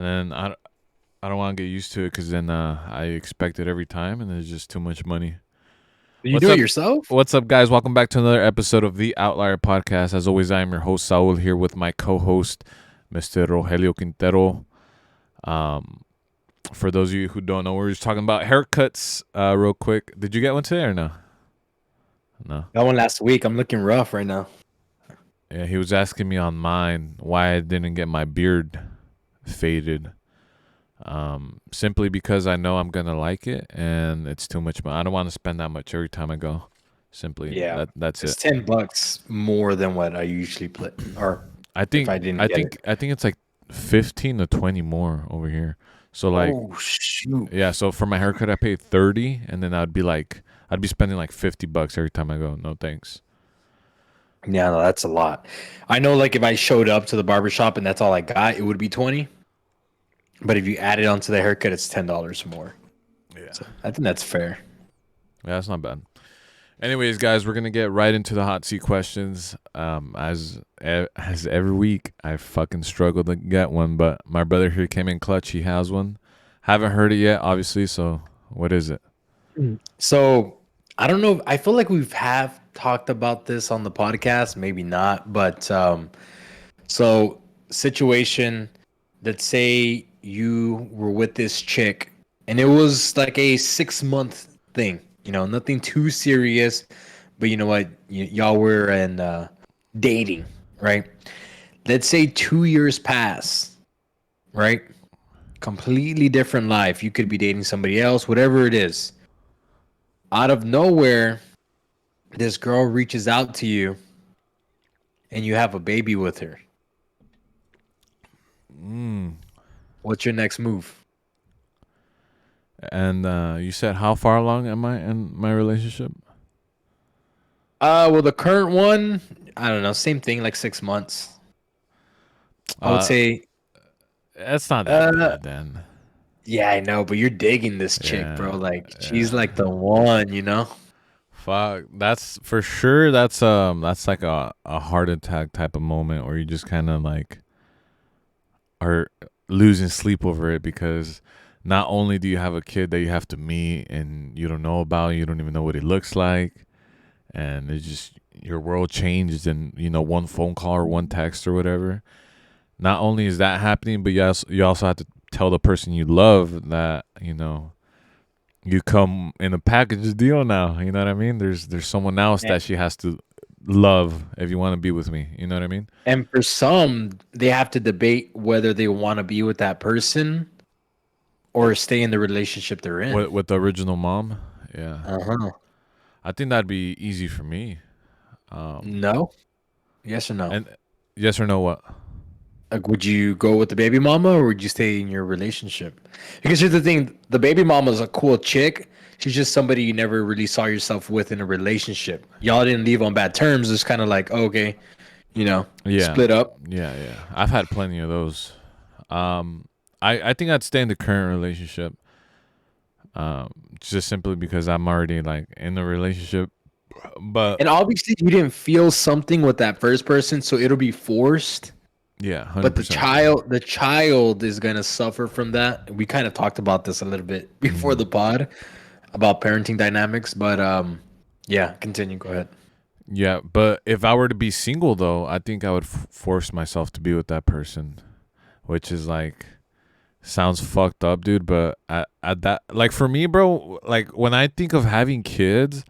and I don't want to get used to it because then I expect it every time, and there's just too much money. You What's do it up? yourself? What's up, guys? Welcome back to another episode of the Outlier podcast. As always, I am your host Saul here with my co-host, Mr. Rogelio Quintero. Um, for those of you who don't know, we're just talking about haircuts. Real quick, did you get one today or no? No. Got one last week. I'm looking rough right now. Yeah, he was asking me on mine why I didn't get my beard faded. Simply because I know I'm gonna like it, and it's too much. I don't want to spend that much every time I go. Simply Yeah, that's it's it. $10 more than what I usually play, or I if think I didn't I get think it. I think it's like 15 to 20 more over here. So like Oh shoot! yeah, so for my haircut I paid 30, and then I'd be spending like $50 every time I go. No thanks. Yeah, no, that's a lot. I know, like if I showed up to the barbershop and that's all I got, it would be 20. But if you add it onto the haircut, it's $10 more. Yeah. So I think that's fair. Yeah, that's not bad. Anyways, guys, we're gonna get right into the hot seat questions. As every week, I fucking struggle to get one, but my brother here came in clutch. He has one. Haven't heard it yet, obviously. So, what is it? So I don't know. I feel like we've have talked about this on the podcast, maybe not, but so situation. Let's say you were with this chick, and it was like a 6 month thing. You know, nothing too serious, but you know what? Y'all were in dating, right? Let's say 2 years pass, right? Completely different life. You could be dating somebody else, whatever it is. Out of nowhere, this girl reaches out to you and you have a baby with her. Mm. What's your next move? And you said how far along am I in my relationship? Well, the current one, I don't know, same thing, like 6 months. I would Uh, say, it's not that uh, bad then. yeah, I know, but you're digging this chick, bro. Yeah, Like, she's yeah. like the one, you know? Fuck, that's for sure. That's like a heart attack type of moment where you just kind of like are losing sleep over it because not only do you have a kid that you have to meet and you don't know about, you don't even know what he looks like, and it's just your world changes in one phone call or one text or whatever. Not only is that happening, but you also have to tell the person you love that you come in a package deal now. You know what I mean? There's someone else And, that she has to love if you want to be with me. You know what I mean? and for some, they have to debate whether they want to be with that person or stay in the relationship they're in. With the original mom, yeah. Uh-huh. I think that'd be easy for me. No? Yes or no? And yes or no, what? Like, would you go with the baby mama or would you stay in your relationship? Because here's the thing: the baby mama is a cool chick. She's just somebody you never really saw yourself with in a relationship. Y'all didn't leave on bad terms. It's kind of like, okay, you know, Yeah, split up. yeah. I've had plenty of those. I think I'd stay in the current relationship. Just simply because I'm already like in the relationship. But And obviously, you didn't feel something with that first person, so it'll be forced. yeah, hundred But the percent. child, the child is gonna suffer from that. We kind of talked about this a little bit before Mm-hmm. the pod about parenting dynamics, but yeah, continue. Go ahead. Yeah, but if I were to be single though, I think I would force myself to be with that person, which is like sounds fucked up, dude. But at that, like for me, bro, like when I think of having kids,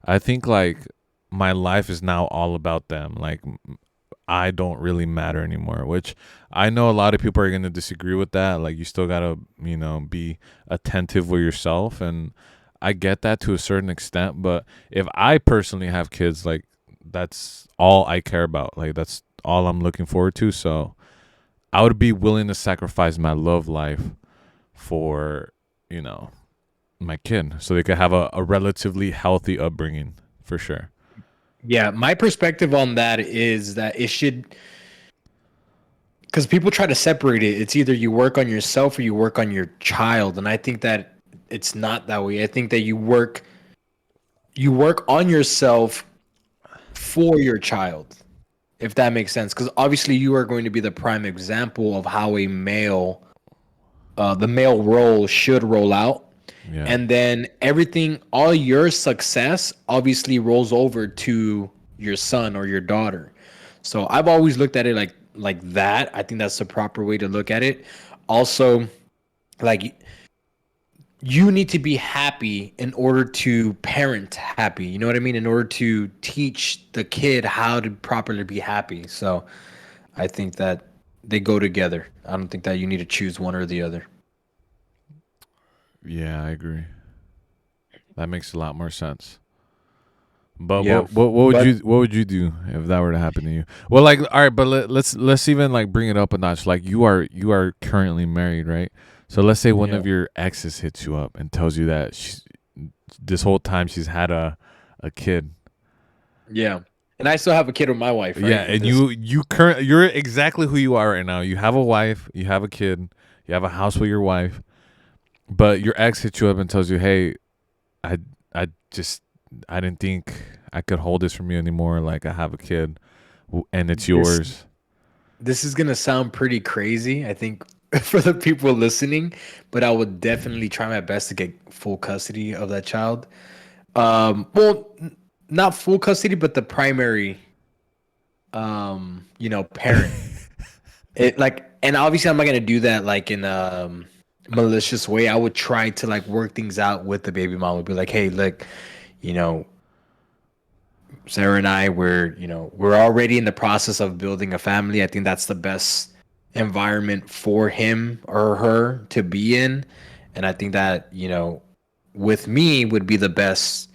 I think like my life is now all about them. Like I don't really matter anymore, which I know a lot of people are going to disagree with that. Like you still got to, be attentive with yourself, and I get that to a certain extent, but if I personally have kids, like that's all I care about. Like that's all I'm looking forward to, so I would be willing to sacrifice my love life for, you know, my kid so they could have a relatively healthy upbringing for sure. Yeah, my perspective on that is that it should, because people try to separate it. It's either you work on yourself or you work on your child, and I think that it's not that way. I think that you work on yourself for your child, if that makes sense. Because obviously, you are going to be the prime example of how a male the male role should roll out, Yeah. and then everything, all your success obviously rolls over to your son or your daughter. So I've always looked at it like that. I think that's the proper way to look at it. Also, like, you need to be happy in order to parent happy. You know what I mean? In order to teach the kid how to properly be happy. So I think that they go together. I don't think that you need to choose one or the other. Yeah, I agree. That makes a lot more sense. But Yeah. would But you do if that were to happen to you? Well, like, all right, but let's even like bring it up a notch. Like, you are currently married, right? So let's say one yeah. of your exes hits you up and tells you that this whole time she's had a kid. Yeah. And I still have a kid with my wife, Yeah, right? In and this. you're exactly who you are right now. You have a wife, you have a kid, you have a house with your wife, but your ex hits you up and tells you, "Hey, I I just I didn't think I could hold this from you anymore. Like, I have a kid, and it's This yours." this is gonna sound pretty crazy, I think, for the people listening, but I would definitely try my best to get full custody of that child. Well, not full custody, but the primary, parent. It like, and obviously, I'm not gonna do that like in malicious way. I would try to like work things out with the baby mom. Would be like, hey, look, you know, Sarah and I, we're already in the process of building a family. I think that's the best environment for him or her to be in, and I think that with me would be the best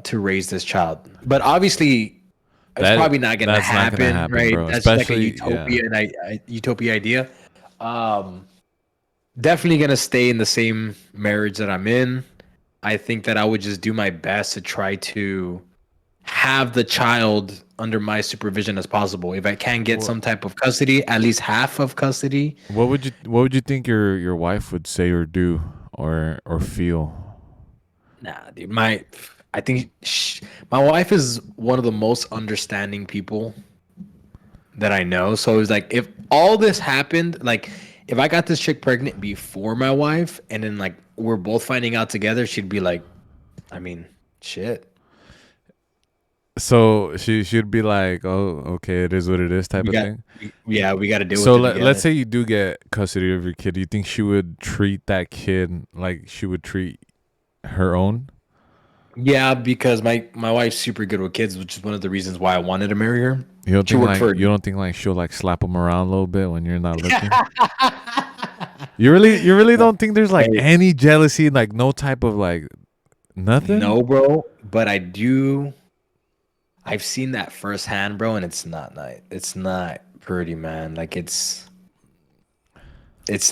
to raise this child. But obviously, it's probably not gonna That's not gonna happen, happen, right? bro. That's just like a Especially, yeah. utopia and utopia idea. Um, Definitely gonna stay in the same marriage that I'm in. I think that I would just do my best to try to have the child under my supervision as possible. If I can get What some type of custody, at least half of custody. what would you think your wife would say or do or feel? Nah, dude, I think my wife is one of the most understanding people that I know. So it was like, if all this happened, like if I got this chick pregnant before my wife, and then like we're both finding out together, she'd be like, I mean, shit. So she'd be like, "Oh, okay, it is what it is," type We of got, thing. yeah, we got to deal So with it let's together. say you do get custody of your kid. Do you think she would treat that kid like she would treat her own? Yeah, because my wife's super good with kids, which is one of the reasons why I wanted to marry her. She worked for. You don't think like she'll like slap them around a little bit when you're not looking? You really don't think there's like Hey, any jealousy, like no type of like nothing? no, bro, but I do. I've seen that firsthand, bro, and it's not nice. It's not pretty, man. Like it's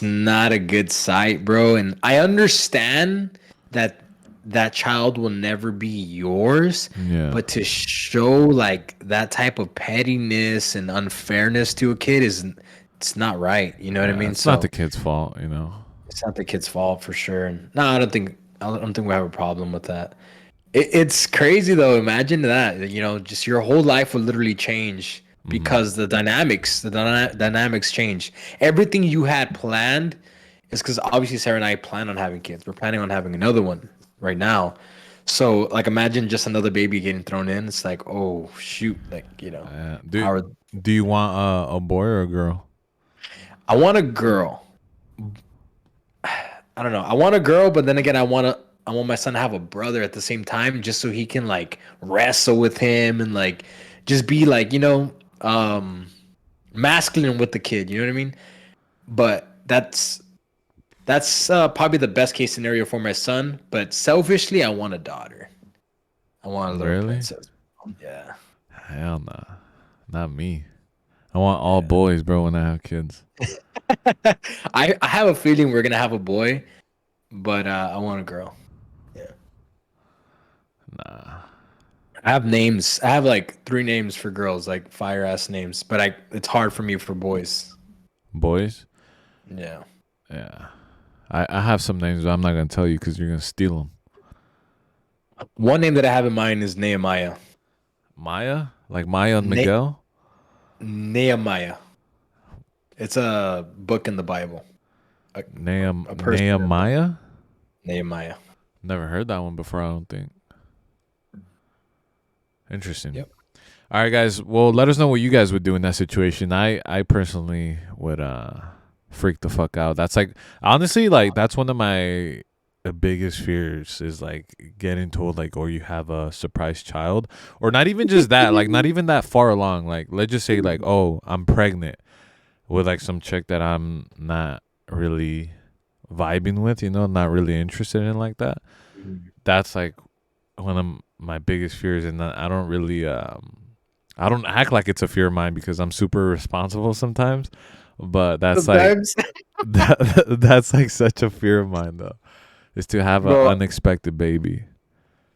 not a good sight, bro. And I understand that that child will never be yours, Yeah. but to show like that type of pettiness and unfairness to a kid is it's not right. You know what I Yeah, mean? it's not the So kid's fault, you know. it's not the kid's fault for sure. And no, I don't think we have a problem with that. It's crazy though. Imagine that, just your whole life will literally change Hmm. because the dynamics change. Everything you had planned is because obviously Sarah and I plan on having kids. We're planning on having another one right now. So like imagine just another baby getting thrown in. It's like, oh shoot, like, Do how are, do you want a boy or a girl? I want a girl. I don't know. I want a girl, but then again, I want my son to have a brother at the same time, just so he can like wrestle with him and like just be like, masculine with the kid. You know what I mean? But that's probably the best case scenario for my son. But selfishly, I want a daughter. I want a little Really? princess. Yeah, Hell nah. Not me. I want all yeah. boys, bro, when I have kids. I have a feeling we're gonna have a boy, but I want a girl. Yeah. Nah. I have names. I have like three names for girls, like fire ass names, but it's hard for me for boys. Boys? Yeah. Yeah. I have some names, but I'm not gonna tell you because you're gonna steal them. One name that I have in mind is Nehemiah. Maya? Like Maya and Ne- Miguel? Nehemiah. It's a book in the Bible. a, a person in there. Nehemiah. Nehemiah. Never heard that one before. I don't think. Interesting. Yep. All right, guys. Well, let us know what you guys would do in that situation. I personally would freak the fuck out. That's like honestly like that's one of my biggest fears is like getting told like or you have a surprise child or not even just that like not even that far along like let's just say like oh I'm pregnant with like some chick that I'm not really vibing with, you know, not really interested in like that. That's like one of my biggest fears, and I don't really I don't act like it's a fear of mine because I'm super responsible sometimes, but that's like Sometimes, that's like such a fear of mine though, is to have an bro, unexpected baby.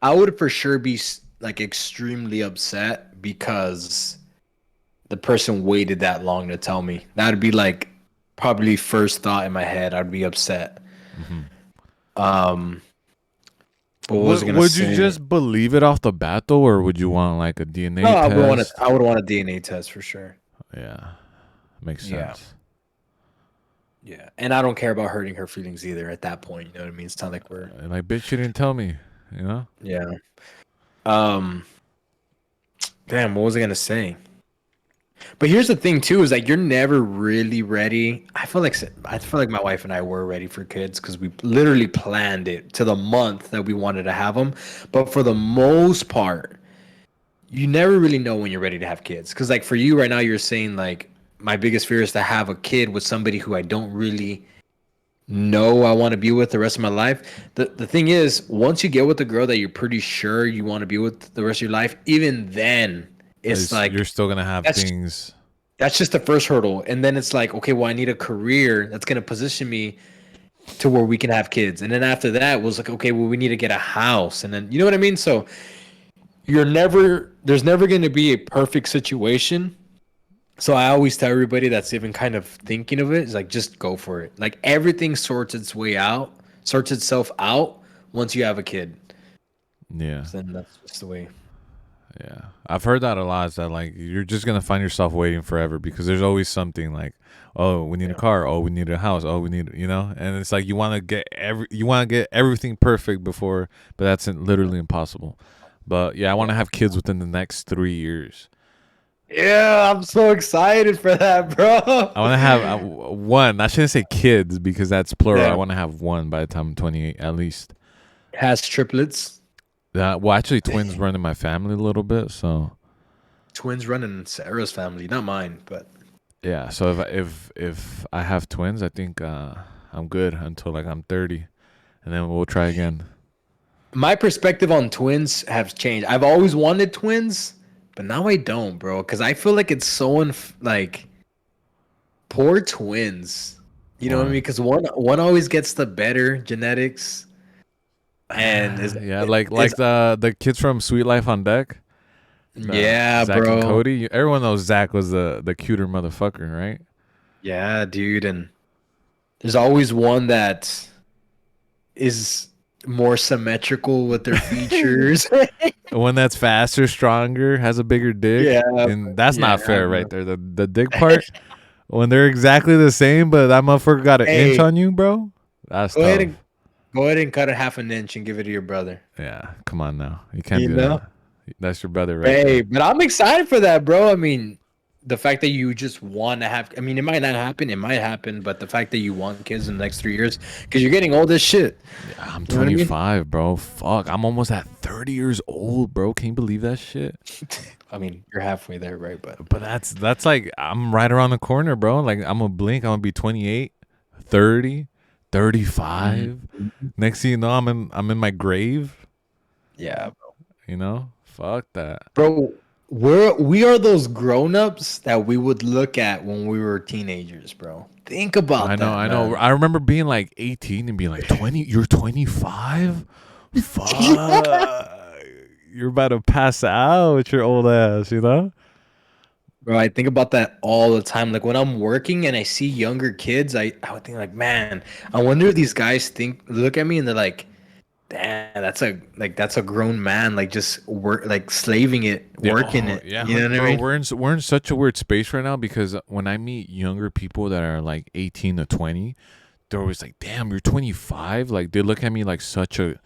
I would for sure be like extremely upset because the person waited that long to tell me. That would be like probably first thought in my head. I'd be upset. Hmm. Um, what was Would I gonna would you say? just believe it off the bat though, or would you want like a No, DNA I would want to. test? I would want a DNA test for sure. Yeah, makes Yeah, sense. yeah, and I don't care about hurting her feelings either. At that point, you know what I mean. It's not like we're. And like, bitch, you didn't tell me, you know? Yeah. Um. Damn. What was I gonna say? But here's the thing too: is like you're never really ready. I feel like my wife and I were ready for kids because we literally planned it to the month that we wanted to have them. But for the most part, you never really know when you're ready to have kids. Because like for you right now, you're saying like my biggest fear is to have a kid with somebody who I don't really know I want to be with the rest of my life. The thing is, once you get with a girl that you're pretty sure you want to be with the rest of your life, even then, it's You're like still gonna have that's things. that's just the first hurdle. And then it's like, okay, well, I need a career that's gonna position me to where we can have kids. And then after that was like, okay, well, we need to get a house. And then you know what I mean? So there's never gonna be a perfect situation. So I always tell everybody that's even kind of thinking of it is like just go for it. Like everything sorts itself out once you have a kid. Yeah. So then that's just the way. Yeah, I've heard that a lot. Is that like you're just gonna find yourself waiting forever because there's always something like, oh, we need a Yeah. car. Oh, we need a house. Oh, we need, you know. And it's like you want to get everything perfect before, but that's literally impossible. But yeah, I want Yeah. to have kids within the next 3 years. Yeah, I'm so excited for that, I want to bro. have one. I shouldn't say kids because that's plural. I Yeah. want to have one by the time I'm 28 at least. Has triplets, Well, actually, twins run in my family a little bit, so twins running in Sarah's family, not mine, but yeah. So if I have twins, I think I'm good until like I'm 30, and then we'll try again. my perspective on twins have changed. I've always wanted twins, but now I don't, bro, because I feel like it's so like poor twins. You know what I Why? mean? Because one always gets the better genetics, and Yeah, like is the kids from Sweet Life on Deck, the yeah, Zach and bro, Cody. Everyone knows Zach was the cuter motherfucker, right? yeah, dude, and there's always one that is more symmetrical with their features. One that's faster, stronger, has a bigger dick, Yeah, and that's yeah, not fair, bro. right there. The dick part when they're exactly the same, but that motherfucker got an inch Hey, on you, bro. That's go ahead and tough. go ahead and cut a half an inch and give it to your brother. Yeah, come on now, you can't You do know? that. That's your brother right Hey, there. but I'm excited for that, bro. I mean, the fact that you just want to have, I mean, it might not happen, it might happen, but the fact that you want kids in the next 3 years, because you're getting old as shit. Yeah, I'm You know what I mean? 25, bro. Fuck, I'm almost at 30 years old, bro. Can you believe that shit? I mean, you're halfway there, right? But But that's like I'm right around the corner, bro. Like I'm gonna blink, I'm gonna be 28, 30, Mhm. 35. Next thing you know, I'm in my grave. Yeah, You know, fuck that. bro, we are those grown-ups that we would look at when we were teenagers, bro. Think I about know, that, I know. man. I remember being like 18 and being like 20. You're 25. Yeah. Fuck. You're about to pass out with your old ass. You know. Bro, I think about that all the time. Like when I'm working and I see younger kids, I would think like, man, I wonder if these guys look at me and they're like, damn, that's a grown man, like just work, like slaving it, Yeah, working oh it. yeah, You know what I bro. mean? We're in such a weird space right now because when I meet younger people that are like 18 to 20, they're always like, "Damn, you're 25." Like they look at me like such a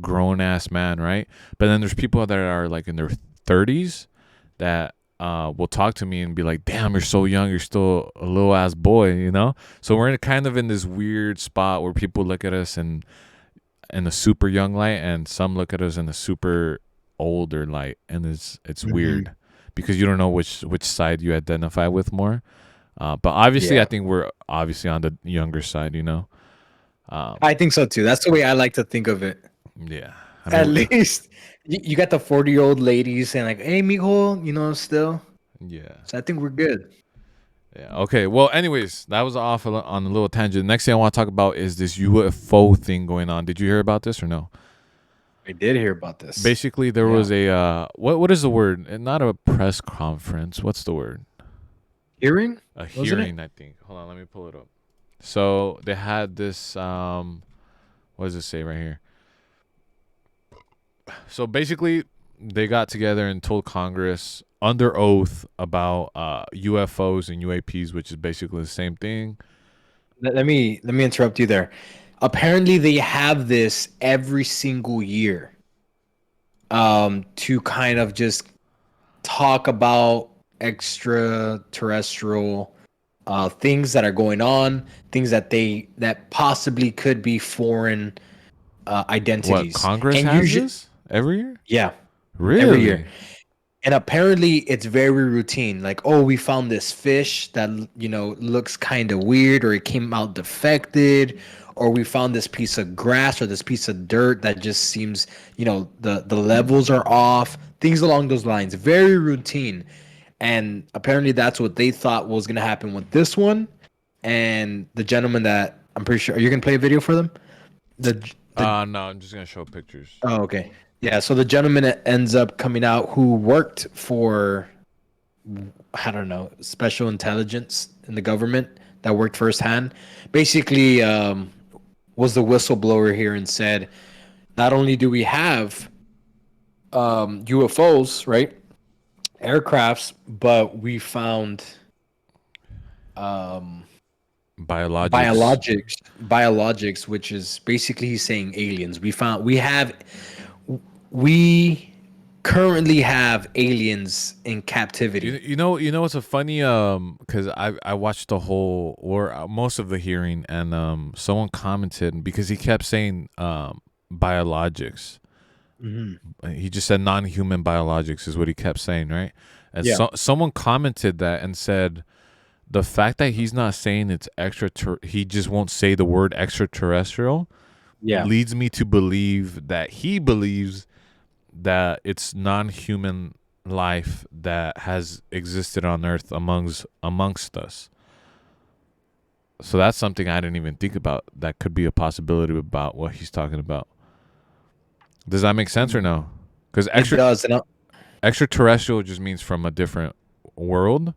grown ass man, right? But then there's people that are like in their 30s that will talk to me and be like, "Damn, you're so young. You're still a little ass boy," you know. So we're kind of in this weird spot where people look at us in a super young light, and some look at us in a super older light, and it's Hmm. weird because you don't know which side you identify with more. But obviously, I Yeah, think we're obviously on the younger side, you know. Um, I think so too. That's the way I like to think of it. yeah, I At mean, least you got the 40-year-old ladies saying like, "Hey, mijo," still. yeah. So I think we're good. Yeah. Okay. Well, anyways, that was off on a little tangent. Next thing I want to talk about is this UFO thing going on. Did you hear about this or no? I did hear about this. Basically, there Yeah, was a what is the word? Not a press conference. What's the word? hearing, A wasn't it? hearing, I think. Hold on, let me pull it up. So they had this. What does it say right here? So basically, they got together and told Congress under oath about UFOs and UAPs, which is basically the same thing. Let me interrupt you there. Apparently, they have this every single year, to kind of just talk about extraterrestrial things that are going on, things that possibly could be foreign What identities, Congress and has usually, this every year? yeah, every year. Really? And apparently it's very routine. Like, oh, we found this fish that, looks kind of weird, or it came out defected, or we found this piece of grass or this piece of dirt that just seems, the levels are off. Things along those lines. Very routine. And apparently that's what they thought was going to happen with this one. And the gentleman that I'm pretty sure, are you going to play a video for them? The No, I'm just gonna show pictures. Oh, okay. Yeah, so the gentleman that ends up coming out who worked for, I don't know, special intelligence in the government, that worked firsthand, basically, was the whistleblower here and said, not only do we have UFOs, right, aircrafts, but we found um, Biologics. biologics, which is basically he's saying aliens. We currently have aliens in captivity. You know what's a funny because I watched the whole or most of the hearing, and someone commented because he kept saying biologics. Hmm. He just said non-human biologics is what he kept saying, right? And Yeah. so someone commented that and said the fact that he's not saying it's he just won't say the word extraterrestrial Yeah. leads me to believe that he believes that it's non-human life that has existed on earth amongst us. So that's something I didn't even think about. That could be a possibility about what he's talking about. Does that make sense or no? Because It does. And extraterrestrial just means from a different world,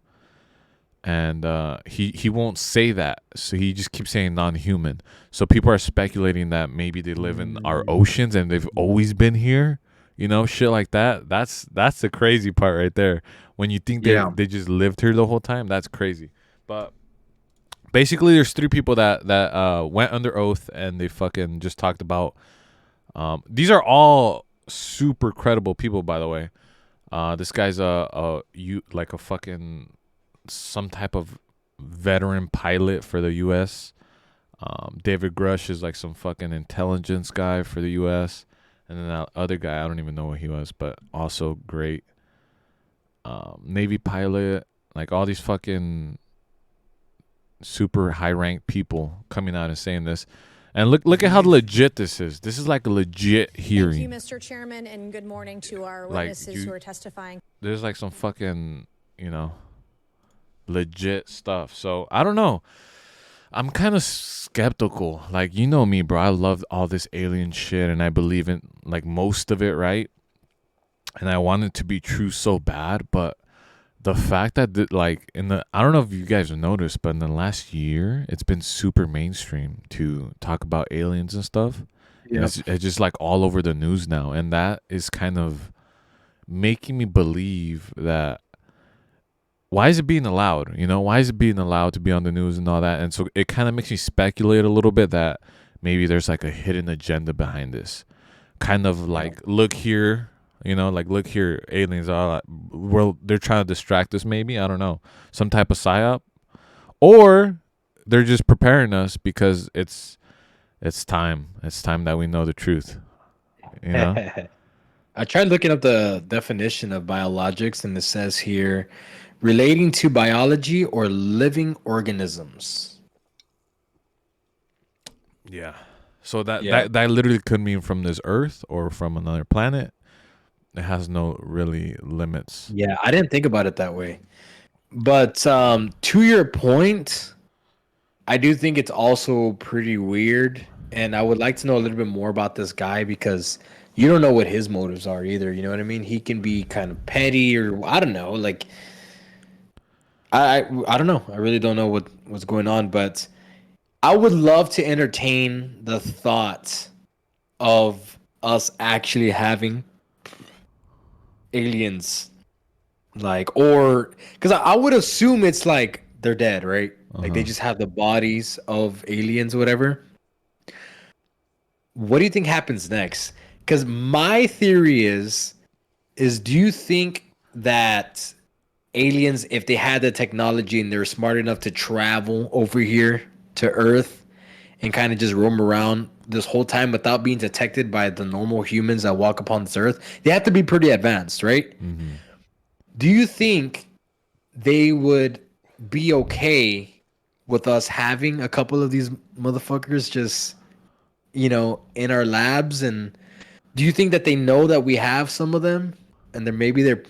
and he won't say that, so he just keeps saying non-human. So people are speculating that maybe they live in our oceans and they've always been here, shit like that. That's the crazy part right there. When you think yeah. they just lived here the whole time, that's crazy. But basically there's three people that went under oath, and they fucking just talked about these are all super credible people, by the way. This guy's like a fucking some type of veteran pilot for the U.S. David Grush is like some fucking intelligence guy for the U.S. And then that other guy, I don't even know what he was, but also great. Navy pilot, like all these fucking super high ranked people coming out and saying this. And look at how legit this is. This is like a legit hearing. Thank you, Mr. Chairman, and good morning to our Like witnesses who are testifying. there's like some fucking, legit stuff. So I don't know. I'm kind of skeptical. Like, you know me, bro. I love all this alien shit, and I believe in like most of it, right? And I want it to be true so bad, but the fact that like I don't know if you guys have noticed, but in the last year, it's been super mainstream to talk about aliens and stuff, and Yeah. it's just like all over the news now, and that is kind of making me believe that why is it being allowed? Why is it being allowed to be on the news and all that? And so it kind of makes me speculate a little bit that maybe there's like a hidden agenda behind this. Kind of like, look here, like, look here, aliens are, well, they're trying to distract us, maybe. I don't know. Some type of psyop. Or they're just preparing us because it's time. It's time that we know the truth. I tried looking up the definition of biologics, and it says here relating to biology or living organisms. Yeah. So that, Yeah. that literally could mean from this Earth or from another planet. It has no really limits. Yeah, I didn't think about it that way. But to your point, I do think it's also pretty weird. And I would like to know a little bit more about this guy because you don't know what his motives are either. You know what I mean? He can be kind of petty or I don't know. Like, I don't know. I really don't know what's going on. But I would love to entertain the thought of us actually having aliens, like, or because I would assume it's like they're dead, right? Like they just have the bodies of aliens, whatever. What do you think happens next? Because my theory is do you think that aliens, if they had the technology and they're smart enough to travel over here to Earth and kind of just roam around this whole time without being detected by the normal humans that walk upon this Earth, they have to be pretty advanced, right? Mm-hmm. Do you think they would be okay with us having a couple of these motherfuckers just, in our labs? And do you think that they know that we have some of them and then maybe they're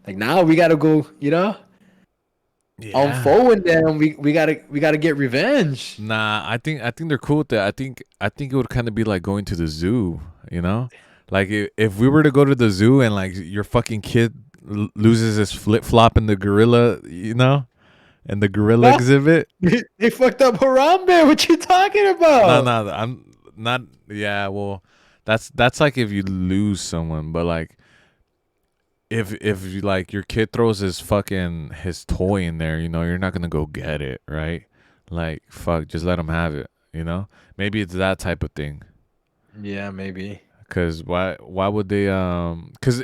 like, now we gotta go, on forward them. We gotta get revenge. Nah, I think they're cool with that. I think it would kind of be like going to the zoo, Like if we were to go to the zoo and like your fucking kid loses his flip flop in the gorilla, and the gorilla exhibit. They fucked up Harambe. What you talking No, about? no, I'm not. Yeah, well, that's like if you lose someone, but like if you, like, your kid throws his toy in there, you're not gonna go get it, right? Like, fuck, just let him have it, Maybe it's that type of thing. Yeah, maybe. Cause why would they? Cause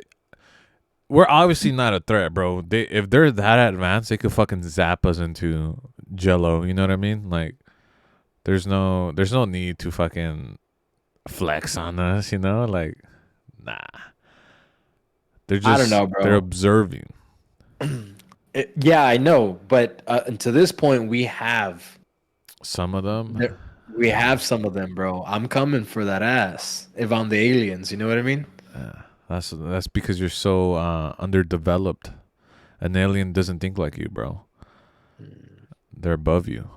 we're obviously not a threat, bro. If they're that advanced, they could fucking zap us into Jello. You know what I mean? Like, there's no need to fucking flex on us. Like, nah. They're I don't just know, bro. they're observing. Yeah, I know, but to this point, we have Some of them. we have some of them, bro. I'm coming for that ass if I'm the aliens. You know what I mean? That's because you're so underdeveloped. An alien doesn't think like you, bro. They're above you.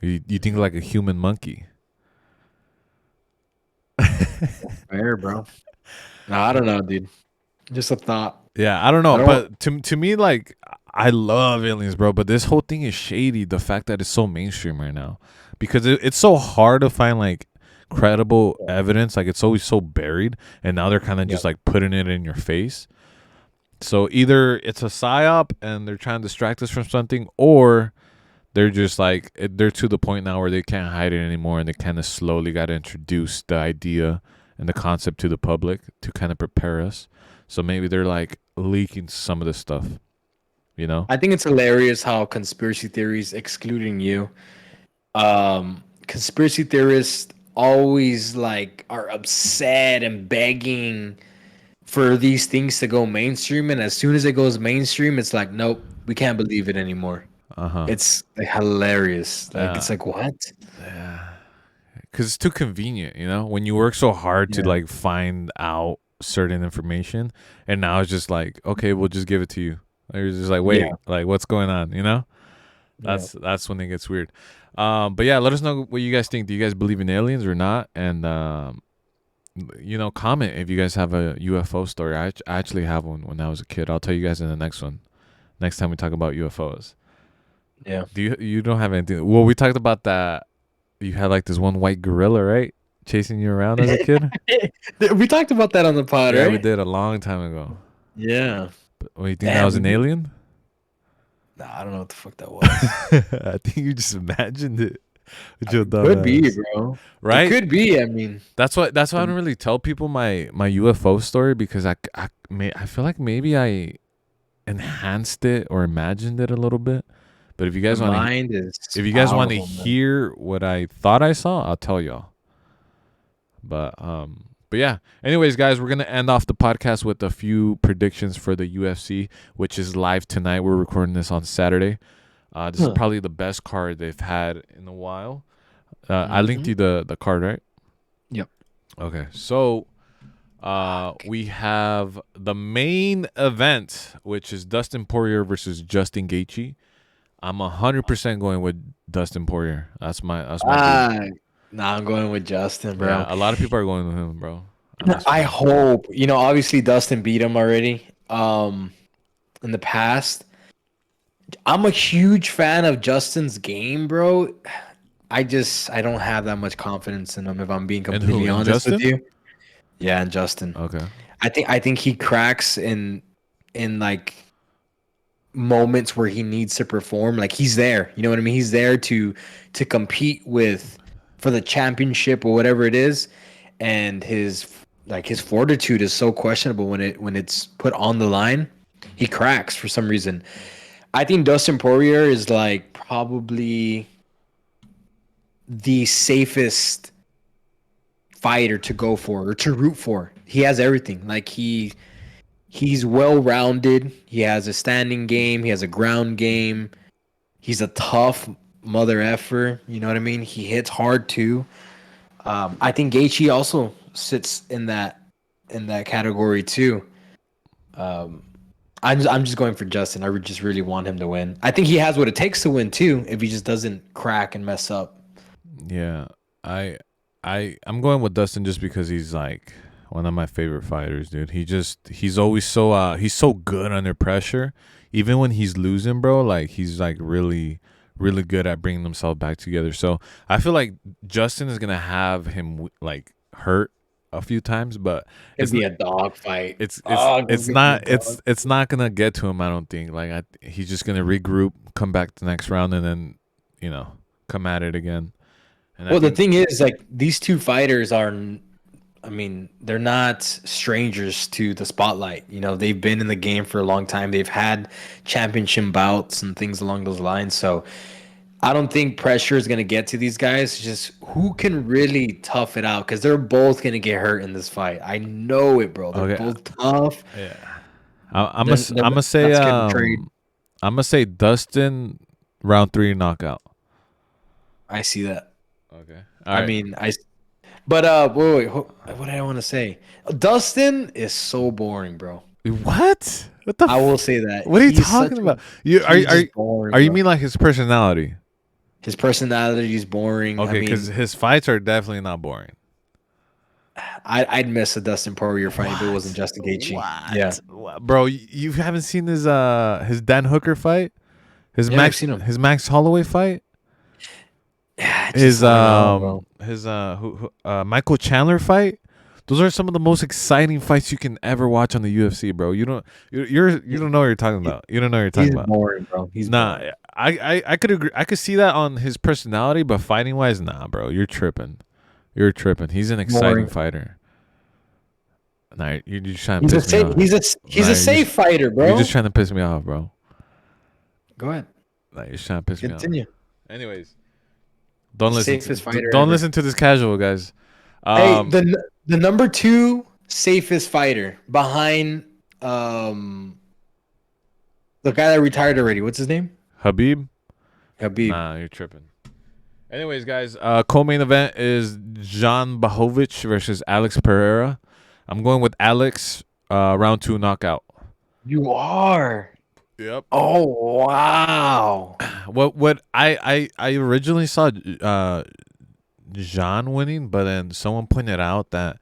You think like a human monkey. Fair, bro. No, I don't know, dude. Just a thought. Yeah, I don't know, but to me, like, I love aliens, bro. But this whole thing is shady. The fact that it's so mainstream right now, because it's so hard to find like credible evidence. Like, it's always so buried, and now they're kind of just like putting it in your face. So either it's a psyop and they're trying to distract us from something, or they're just like they're to the point now where they can't hide it anymore, and they kind of slowly got to introduce the idea and the concept to the public to kind of prepare us. So maybe they're like leaking some of this stuff, I think it's hilarious how conspiracy theories, excluding you, conspiracy theorists always like are upset and begging for these things to go mainstream, and as soon as it goes mainstream, it's like, nope, we can't believe it anymore. It's like hilarious. Like, it's like, what? Yeah, because it's too convenient, when you work so hard to like find out certain information, and now it's just like, okay, we'll just give it to you. You're just like, wait, like, what's going on? That's when it gets weird. But yeah, let us know what you guys think. Do you guys believe in aliens or not? And comment if you guys have a UFO story. I actually have one when I was a kid. I'll tell you guys in the next one. Next time we talk about UFOs. Yeah. You don't have anything? Well, we talked about that. You had like this one white gorilla, right? Chasing you around as a kid. We talked about that on the pod, Yeah, right? we did a long time ago. Yeah. But, you think that was an alien? Nah, I don't know what the fuck that was. I think you just imagined it with your It dumb could be, ass. bro. It Right? could be. I mean, That's why I don't really tell people my UFO story, because I feel like maybe I enhanced it or imagined it a little bit. But the mind is if you guys want to powerful, man. hear what I thought I saw, I'll tell y'all. But yeah. Anyways, guys, we're gonna end off the podcast with a few predictions for the UFC, which is live tonight. We're recording this on Saturday. This is probably the best card they've had in a while. I linked you the card, right? Yep. Okay. So we have the main event, which is Dustin Poirier versus Justin Gaethje. I'm 100% going with Dustin Poirier. That's my dude. Nah, I'm going with Justin, bro. Yeah, a lot of people are going with him, bro. I hope, obviously Dustin beat him already. In the past, I'm a huge fan of Justin's game, bro. I don't have that much confidence in him, if I'm being And who? completely In honest with Justin? you. Yeah, and Justin. Okay. I think he cracks in like moments where he needs to perform. Like, he's there. You know what I mean? He's there to compete for the championship or whatever it is. And his fortitude is so questionable when it's put on the line. He cracks for some reason. I think Dustin Poirier is like probably the safest fighter to go for or to root for. He has everything. Like, he's well rounded. He has a standing game. He has a ground game. He's a tough mother effer. You know what I mean? He hits hard too. I think Gaethje also sits in that category too. I'm just going for Justin. I just really want him to win. I think he has what it takes to win too, if he just doesn't crack and mess up. Yeah. I'm going with Dustin just because he's like one of my favorite fighters, dude. He's always he's so good under pressure. Even when he's losing, bro, like he's like really really good at bringing himself back together. So, I feel like Justin is going to have him like hurt a few times, but It'd be a dog fight. it's not going to get to him, I don't think. Like he's just going to regroup, come back the next round, and then, come at it again. And Well, the thing is, like, these two fighters are, I mean, they're not strangers to the spotlight. They've been in the game for a long time. They've had championship bouts and things along those lines. So I don't think pressure is going to get to these guys. It's just who can really tough it out, because they're both going to get hurt in this fight. I know it, bro. They're both tough. Yeah. I'm gonna say I'm gonna say Dustin round 3 knockout. I see that. Okay. I mean, but wait, what did I want to say? Dustin is so boring, bro. What? What the? I will say that. What are you talking about? Are you mean like his personality? His personality is boring. Okay, because his fights are definitely not boring. I'd miss a Dustin Poirier fight if it wasn't Justin Gaethje. What? Yeah, bro, you haven't seen his Dan Hooker fight, his I've seen him. his Max Holloway fight, his Michael Chandler fight. Those are some of the most exciting fights you can ever watch on the UFC, bro. You don't know what you're talking about. You don't know what you're talking about. He's boring, bro. He's boring. I could agree. I could see that on his personality, but fighting wise, nah, bro. You're tripping. You're tripping. He's an exciting fighter. Nah, you're just trying to piss me off. He's a safe fighter, bro. You're just trying to piss me off, bro. Go ahead. Nah, you're just trying to piss me off. Continue. Anyways, don't listen to this casual, guys. Hey, the number 2 safest fighter behind the guy that retired already. What's his name? Habib. Nah, you're tripping. Anyways, guys, co-main event is Jan Blachowicz versus Alex Pereira. I'm going with Alex, round 2 knockout. You are. Yep. Oh wow. What I originally saw Jean winning, but then someone pointed out that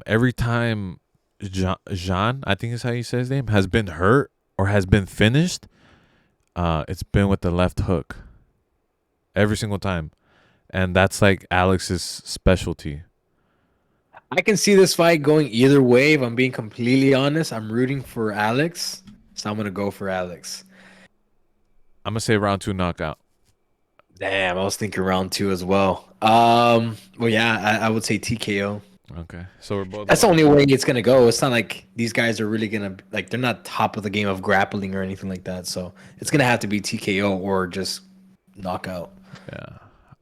every time Jean, I think is how you say his name, has been hurt or has been finished, it's been with the left hook. Every single time. And that's like Alex's specialty. I can see this fight going either way. If I'm being completely honest, I'm rooting for Alex, so I'm gonna go for Alex. I'm gonna say round 2 knockout. Damn, I was thinking round 2 as well. Well, yeah, I would say TKO. Okay, so we're both That's the going. only way it's gonna go. It's not like these guys are really gonna like they're not top of the game of grappling or anything like that. So it's gonna have to be TKO or just knockout. Yeah.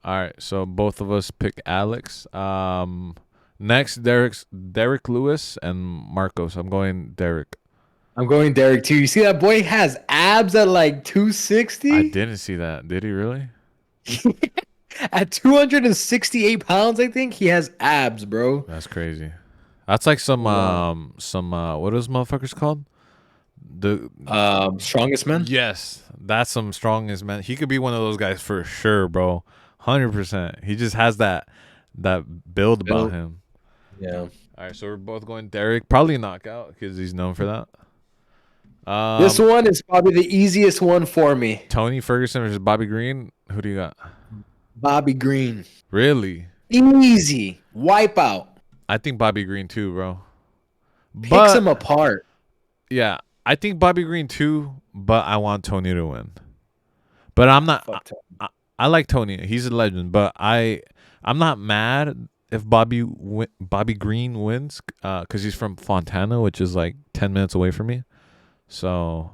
All right. So both of us pick Alex. Next, Derek Lewis and Marcos. I'm going Derek. I'm going Derek too. You see that boy has abs at like I 260? didn't see that. Did he really? At 268 pounds, I think he has abs, bro. That's crazy. That's like some Wow. what are those motherfuckers called? The Strongest man. Yes, that's some strongest man. He could be one of those guys for sure, bro. 100%. He just has that build about Built. him. Yeah. All right, so we're both going Derek. Probably knockout because he's known for that. This one is probably the easiest one for me. Tony Ferguson versus Bobby Green. Who do you got? Bobby Green. Really? Easy. Wipeout. I think Bobby Green too, bro. Picks But him apart. yeah, I think Bobby Green too. But I want Tony to win. But I'm not. Fuck Tony. I like Tony. He's a legend. But I'm not mad if Bobby Green wins. Because he's from Fontana, which is like 10 minutes away from me. So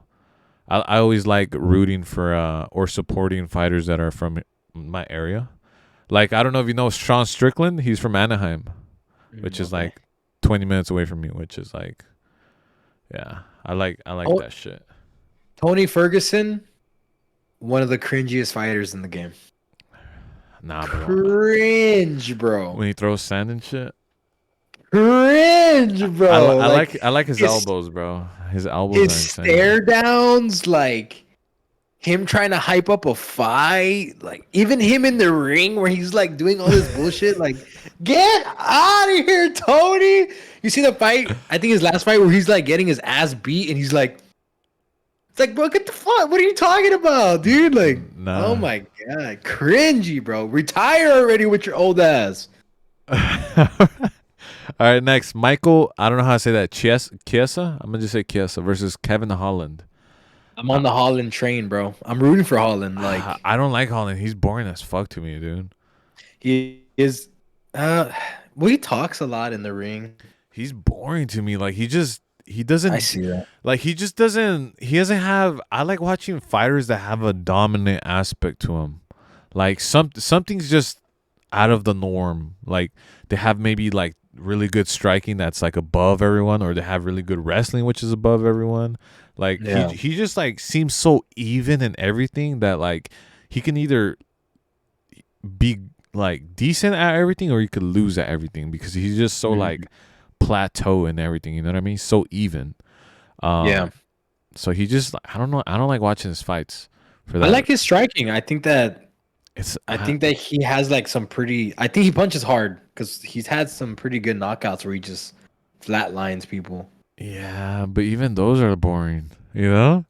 I always like rooting for or supporting fighters that are from my area. Like I don't know if you know Sean Strickland. He's from Anaheim, which is Okay. like 20 minutes away from me. Which is like, yeah, I like Oh, that shit. Tony Ferguson, one of the cringiest fighters in the game. Nah, bro. Cringe, bro. When he throws sand and shit, Cringe, bro. I like his elbows, bro. His elbows are His insane. stare downs, like him trying to hype up a fight, like even him in the ring where he's like doing all this bullshit, like get out of here, Tony. You see the fight? I think his last fight where he's like getting his ass beat and he's like, it's like, bro, get the fuck. What are you talking about, dude? Like, Nah. oh my god, cringy, bro. Retire already with your old ass. All right, next, Michael. I don't know how to say that. Chiesa. I'm gonna just say Chiesa versus Kevin Holland. I'm on the Holland train, bro. I'm rooting for Holland. Like I don't like Holland. He's boring as fuck to me, dude. he is. Well, he talks a lot in the ring. He's boring to me. Like he I doesn't see that. like he doesn't have. I like watching fighters that have a dominant aspect to him. Like something's just out of the norm. Like they have maybe like really good striking that's like above everyone, or they have really good wrestling which is above everyone. Like Yeah. he just like seems so even in everything that like he can either be like decent at everything or he could lose at everything because he's just so Mhm. like plateau and everything. You know what I mean? So even. Yeah. So he just I don't know. I don't like watching his fights for I that. like his striking. I think that It's he has like some pretty. I think he punches hard because he's had some pretty good knockouts where he just flatlines people. yeah, but even those are boring. You know?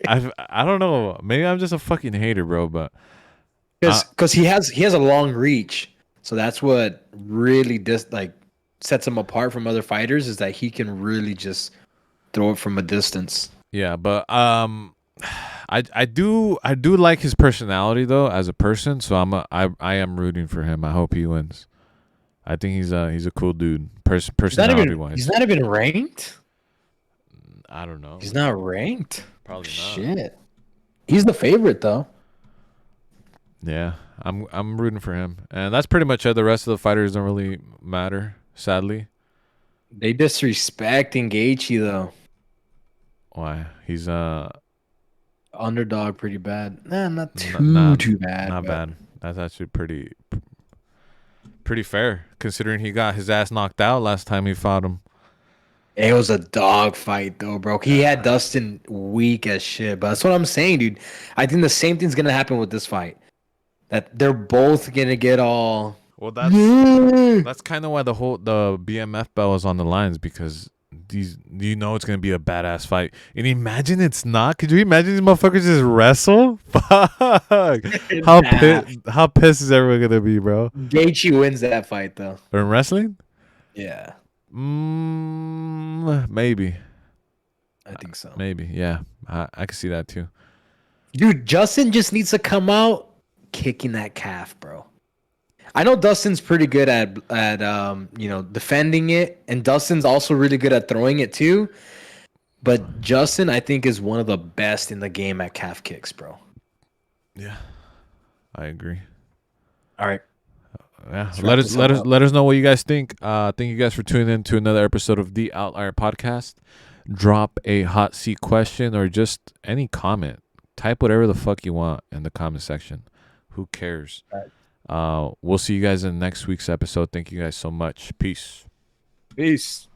I don't know. Maybe I'm just a fucking hater, bro. But Because he has a long reach, so that's what really like sets him apart from other fighters is that he can really just throw it from a distance. yeah, but I do like his personality though as a person. So I am rooting for him. I hope he wins. I think he's a cool dude. Personality wise, He's not even ranked. I don't know. He's not ranked. Probably not. Shit. He's the favorite though. Yeah, I'm rooting for him, and that's pretty much it. The rest of the fighters don't really matter, sadly. They disrespecting Gaethje though. Why? He's Underdog pretty bad. Nah, not too not bad. not but bad. That's actually pretty fair considering he got his ass knocked out last time he fought him. It was a dog fight though, bro. He had Dustin weak as shit. But that's what I'm saying, dude. I think the same thing's gonna happen with this fight. That they're both gonna get all. Well, that's kind of why the BMF belt is on the lines because it's gonna be a badass fight. And imagine it's not. Could you imagine these motherfuckers just wrestle? Fuck. How pissed is everyone gonna be, bro? Gaethje wins that fight though. Or in wrestling? Yeah, Maybe. I think so. Maybe. Yeah. I can see that too. Dude, Justin just needs to come out kicking that calf, bro. I know Dustin's pretty good at defending it, and Dustin's also really good at throwing it too. But Justin, I think, is one of the best in the game at calf kicks, bro. Yeah, I agree. All right. Yeah, Let's let wrap us this let one us up. let us know what you guys think. Thank you guys for tuning in to another episode of the Outlier podcast. Drop a hot seat question or just any comment. Type whatever the fuck you want in the comment section. Who cares? We'll see you guys in next week's episode. Thank you guys so much. Peace. Peace.